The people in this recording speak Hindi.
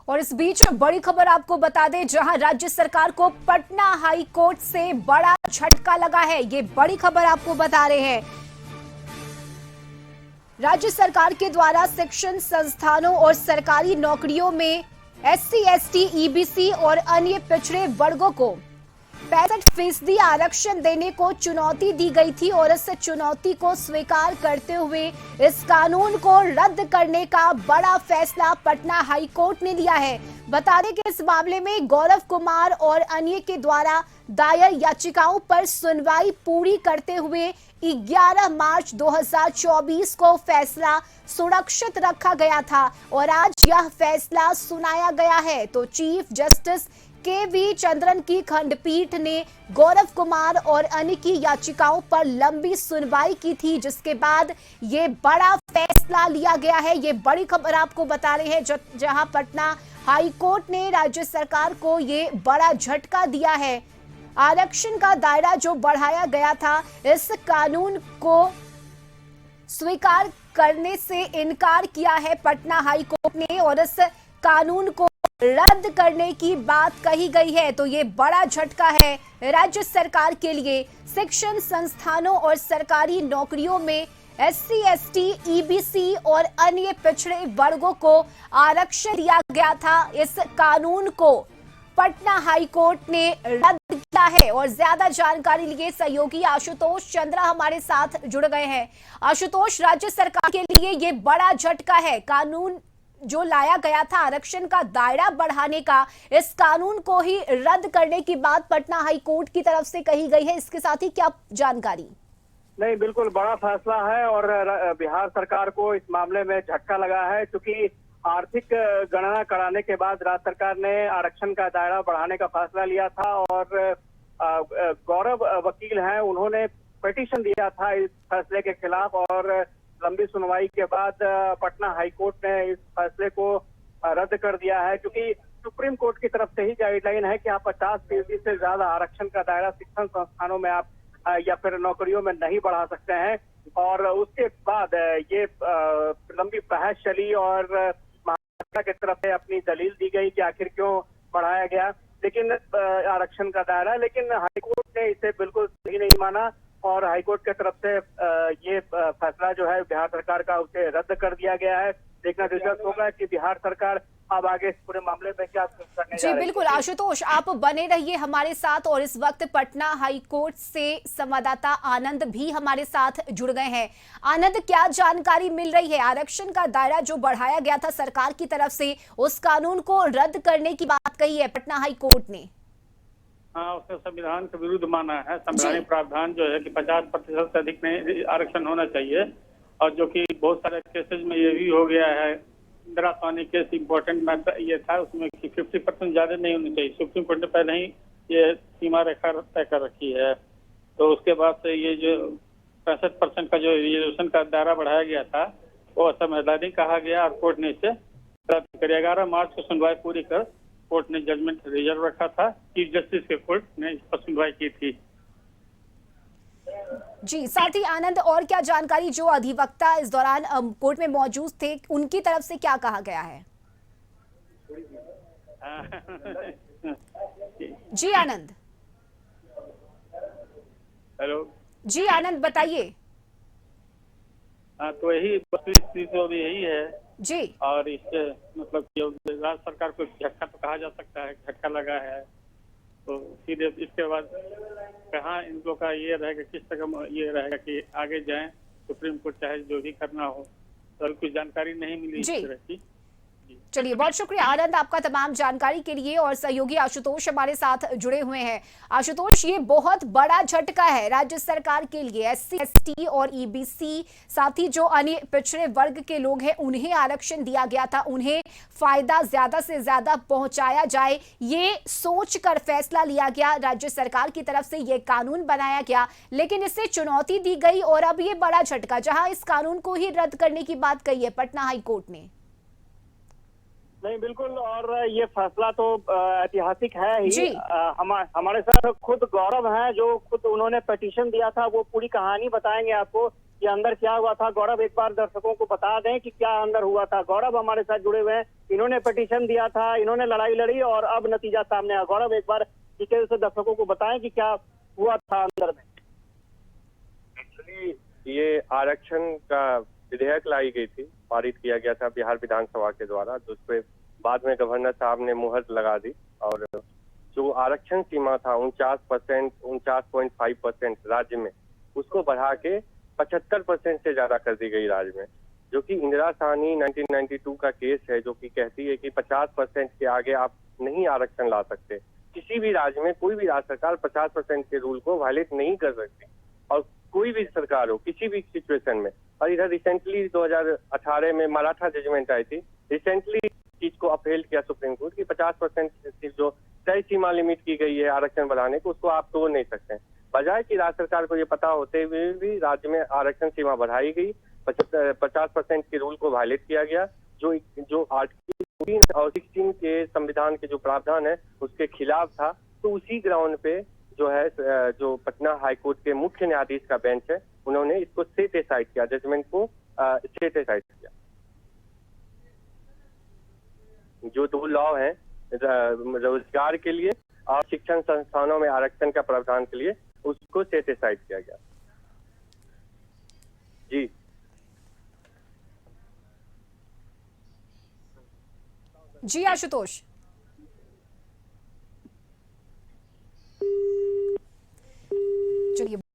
और इस बीच बड़ी खबर आपको बता दें, जहां राज्य सरकार को पटना हाई कोर्ट से बड़ा झटका लगा है। ये बड़ी खबर आपको बता रहे हैं। राज्य सरकार के द्वारा शिक्षण संस्थानों और सरकारी नौकरियों में SC, ST, EBC और अन्य पिछड़े वर्गों को 65% आरक्षण देने को चुनौती दी गई थी और इस चुनौती को स्वीकार करते हुए इस कानून को रद्द करने का बड़ा फैसला पटना हाई कोर्ट ने लिया है। बता दें कि इस मामले में गौरव कुमार और अन्य के द्वारा दायर याचिकाओं पर सुनवाई पूरी करते हुए 11 मार्च 2024 को फैसला सुरक्षित रखा गया था और आज यह फैसला सुनाया गया है। तो चीफ जस्टिस KV चंद्रन की खंडपीठ ने गौरव कुमार और अन्य की याचिकाओं पर लंबी सुनवाई की थी, जिसके बाद ये बड़ा फैसला लिया गया है। ये बड़ी खबर आपको बता रहे हैं, जहां पटना हाई कोर्ट ने राज्य सरकार को ये बड़ा झटका दिया है। आरक्षण का दायरा जो बढ़ाया गया था, इस कानून को स्वीकार करने से इनकार किया है पटना हाई कोर्ट ने और इस कानून को रद्द करने की बात कही गई है। तो ये बड़ा झटका है राज्य सरकार के लिए। शिक्षण संस्थानों और सरकारी नौकरियों में SC, ST, EBC और अन्य पिछड़े वर्गों को आरक्षण दिया गया था। इस कानून को पटना हाई कोर्ट ने रद्द किया है और ज्यादा जानकारी लिए सहयोगी आशुतोष चंद्रा हमारे साथ जुड़ गए हैं। आशुतोष, राज्य सरकार के लिए ये बड़ा झटका है। कानून जो लाया गया था आरक्षण का दायरा बढ़ाने का, इस कानून को ही रद्द करने की बात पटना हाई कोर्ट की तरफ से कही गई है। इसके साथ ही क्या जानकारी? नहीं, बिल्कुल बड़ा फैसला है और बिहार सरकार को इस मामले में झटका लगा है, क्योंकि आर्थिक गणना कराने के बाद राज्य सरकार ने आरक्षण का दायरा बढ़ाने का फैसला लिया था और गौरव वकील हैं, उन्होंने पिटीशन दिया था इस फैसले के खिलाफ और लंबी सुनवाई के बाद पटना हाई कोर्ट ने इस फैसले को रद्द कर दिया है, क्योंकि सुप्रीम कोर्ट की तरफ से ही गाइडलाइन है कि आप 50% से ज्यादा आरक्षण का दायरा शिक्षण संस्थानों में आप या फिर नौकरियों में नहीं बढ़ा सकते हैं। और उसके बाद ये लंबी बहस चली और महाराष्ट्र की तरफ से अपनी दलील दी गई कि आखिर क्यों बढ़ाया गया लेकिन आरक्षण का दायरा, लेकिन हाईकोर्ट ने इसे बिल्कुल सही नहीं माना और हाईकोर्ट की तरफ से ये फैसला जो है बिहार सरकार का उसे रद्द कर दिया गया है। देखना दिलचस्प होगा कि बिहार सरकार अब आगे इस पूरे मामले में क्या करने जा रही है। बिल्कुल आशुतोष, आप बने रहिए हमारे साथ और इस वक्त पटना हाई कोर्ट से संवाददाता आनंद भी हमारे साथ जुड़ गए हैं। आनंद, क्या जानकारी मिल रही है? आरक्षण का दायरा जो बढ़ाया गया था सरकार की तरफ से, उस कानून को रद्द करने की बात कही है पटना हाई कोर्ट ने। हाँ, उसने संविधान के विरुद्ध माना है। संवैधानिक प्रावधान जो है कि 50% से अधिक में आरक्षण होना चाहिए और जो कि बहुत सारे केसेज में ये भी हो गया है। इंदिरा स्वामी केस इम्पोर्टेंट मैटर ये था, उसमें कि 50% ज्यादा नहीं होनी चाहिए। सुप्रीम कोर्ट ने पहले ही ये सीमा रेखा तय कर रखी है। तो उसके बाद से ये जो 65% का जो रिजर्वेशन का दायरा बढ़ाया गया था वो असंवैधानिक कहा गया और कोर्ट ने इसे रद्द कर 11 मार्च को सुनवाई पूरी कर कोर्ट ने जजमेंट रिजर्व रखा था। चीफ जस्टिस के कोर्ट ने इस पर सुनवाई की थी। जी, साथ ही आनंद, और क्या जानकारी? जो अधिवक्ता इस दौरान कोर्ट में मौजूद थे, उनकी तरफ से क्या कहा गया है? जी आनंद। हेलो जी आनंद, बताइए। हाँ, तो यही स्थिति तो यही है जी। और इससे मतलब राज्य सरकार को झटका तो कहा जा सकता है, झटका लगा है। तो सीधे इसके बाद कहाँ इन लोग का ये रहेगा, किस तरह ये रहेगा कि आगे जाएं सुप्रीम कोर्ट चाहे जो भी करना हो, तो कुछ जानकारी नहीं मिली इस तरह की। चलिए, बहुत शुक्रिया आनंद आपका तमाम जानकारी के लिए। और सहयोगी आशुतोष हमारे साथ जुड़े हुए हैं। आशुतोष, ये बहुत बड़ा झटका है राज्य सरकार के लिए। SC, ST और EBC, साथ ही जो अन्य पिछड़े वर्ग के लोग हैं उन्हें आरक्षण दिया गया था, उन्हें फायदा ज्यादा से ज्यादा पहुंचाया जाए, ये सोच कर फैसला लिया गया। राज्य सरकार की तरफ से ये कानून बनाया गया, लेकिन इससे चुनौती दी गई और अब ये बड़ा झटका, जहां इस कानून को ही रद्द करने की बात कही है पटना हाई कोर्ट ने। नहीं, बिल्कुल, और ये फैसला तो ऐतिहासिक है ही। हमारे साथ खुद गौरव हैं, जो खुद उन्होंने पिटीशन दिया था, वो पूरी कहानी बताएंगे आपको कि अंदर क्या हुआ था। गौरव एक बार दर्शकों को बता दें कि क्या अंदर हुआ था। गौरव हमारे साथ जुड़े हुए हैं, इन्होंने पिटीशन दिया था, इन्होंने लड़ाई लड़ी और अब नतीजा सामने आया। गौरव एक बार डिटेल से दर्शकों को बताएं कि क्या हुआ था अंदर में। एक्चुअली ये आरक्षण का विधेयक लाई गई थी, पारित किया गया था बिहार विधानसभा के द्वारा, जिस पे बाद में गवर्नर साहब ने मुहर लगा दी और जो आरक्षण सीमा था 49.5% राज्य में, उसको बढ़ा के 75% से ज्यादा कर दी गई राज्य में, जो कि इंदिरा साहनी 1992 का केस है, जो कि कहती है कि 50% के आगे आप नहीं आरक्षण ला सकते। किसी भी राज्य में कोई भी राज्य सरकार 50% के रूल को वायलेट नहीं कर सकती, और कोई भी सरकार हो किसी भी सिचुएशन में। और इधर रिसेंटली 2018 में मराठा जजमेंट आई थी, रिसेंटली चीज को अपहेल किया सुप्रीम कोर्ट की 50% जो तय सीमा लिमिट की गई है आरक्षण बढ़ाने को, उसको आप तोड़ नहीं सकते। बजाय कि राज्य सरकार को ये पता होते हुए भी राज्य में आरक्षण सीमा बढ़ाई गई, 50% के रूल को वायलेट किया गया, जो आर्टिकल 3 और 16 के संविधान के जो प्रावधान है उसके खिलाफ था। तो उसी ग्राउंड पे जो है, जो पटना हाईकोर्ट के मुख्य न्यायाधीश का बेंच है, उन्होंने इसको सेट असाइड किया, जजमेंट को सेट असाइड किया। जो दो लॉ है रोजगार के लिए और शिक्षण संस्थानों में आरक्षण का प्रावधान के लिए, उसको सेट असाइड किया गया। जी जी आशुतोष।